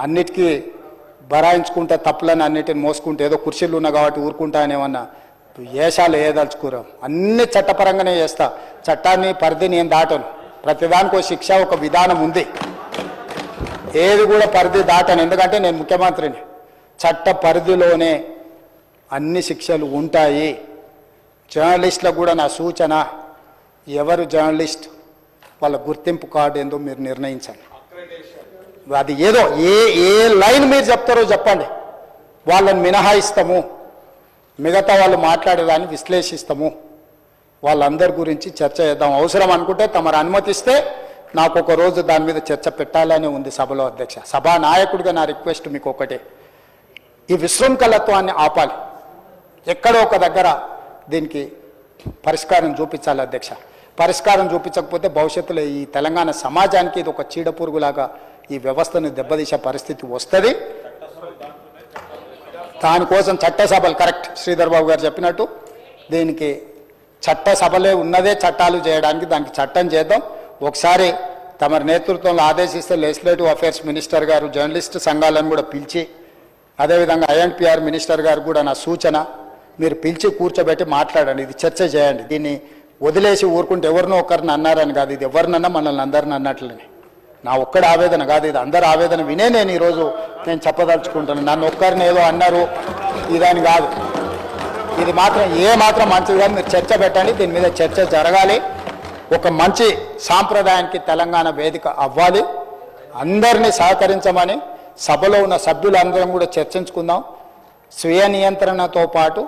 అన్నిటికీ బరాయించుకుంటే తప్పులని అన్నిటిని మోసుకుంటే ఏదో కుర్చీలు ఉన్నా కాబట్టి ఊరుకుంటా అనేమన్నా ఏషాలు వేయదలుచుకోరాం. అన్ని చట్టపరంగానే చేస్తా. చట్టాన్ని పరిధిని నేను దాటను. ప్రతిదానికి ఒక శిక్ష, ఒక విధానం ఉంది. ఏది కూడా పరిధి దాటను. ఎందుకంటే నేను ముఖ్యమంత్రిని. చట్ట పరిధిలోనే అన్ని శిక్షలు ఉంటాయి. జర్నలిస్టులకు కూడా నా సూచన, ఎవరు జర్నలిస్ట్ వాళ్ళ గుర్తింపు కార్డు ఏందో మీరు నిర్ణయించండి. అది ఏదో ఏ లైన్ మీరు చెప్తారో చెప్పండి. వాళ్ళని మినహాయిస్తాము, మిగతా వాళ్ళు మాట్లాడేదాన్ని విశ్లేషిస్తాము. వాళ్ళందరి గురించి చర్చ చేద్దాం. అవసరం అనుకుంటే తమరు అనుమతిస్తే నాకు ఒక రోజు దాని మీద చర్చ పెట్టాలని ఉంది సభలో. అధ్యక్ష, సభా నాయకుడిగా నా రిక్వెస్ట్ మీకు ఒకటే, ఈ విశృంఖలత్వాన్ని ఆపాలి. ఎక్కడో ఒక దగ్గర దీనికి పరిష్కారం చూపించాలి అధ్యక్ష. పరిష్కారం చూపించకపోతే భవిష్యత్తులో ఈ తెలంగాణ సమాజానికి ఇది ఒక చీడపురుగులాగా ఈ వ్యవస్థను దెబ్బతీసే పరిస్థితి వస్తుంది. దానికోసం చట్టసభలు, కరెక్ట్ శ్రీధర్ బాబు గారు చెప్పినట్టు, దీనికి చట్టసభలే ఉన్నదే చట్టాలు చేయడానికి. దానికి చట్టం చేద్దాం. ఒకసారి తమ నేతృత్వంలో ఆదేశిస్తే లెజిస్లేటివ్ అఫేర్స్ మినిస్టర్ గారు జర్నలిస్ట్ సంఘాలను కూడా పిలిచి, అదేవిధంగా ఐఎన్పిఆర్ మినిస్టర్ గారు కూడా నా సూచన, మీరు పిలిచి కూర్చోబెట్టి మాట్లాడండి. ఇది చర్చ చేయండి. దీన్ని వదిలేసి ఊరుకుంటే ఎవరినో ఒకరిని అన్నారని కాదు, ఇది ఎవరినన్నా మనల్ని అందరిని అన్నట్లని. నా ఒక్కడి ఆవేదన కాదు, ఇది అందరి ఆవేదన వినే నేను ఈరోజు చెప్పదలుచుకుంటాను. నన్ను ఒక్కరిని ఏదో అన్నారు ఇదని కాదు. ఇది మాత్రం మాత్రం మంచిది కాదు. మీరు చర్చ పెట్టండి. దీని మీద చర్చ జరగాలి. ఒక మంచి సాంప్రదాయానికి తెలంగాణ వేదిక అవ్వాలి. అందరినీ సహకరించమని సభలో ఉన్న సభ్యులందరం కూడా చర్చించుకుందాం. స్వీయ నియంత్రణతో పాటు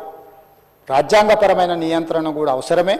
రాజ్యాంగపరమైన నియంత్రణ కూడా అవసరమే.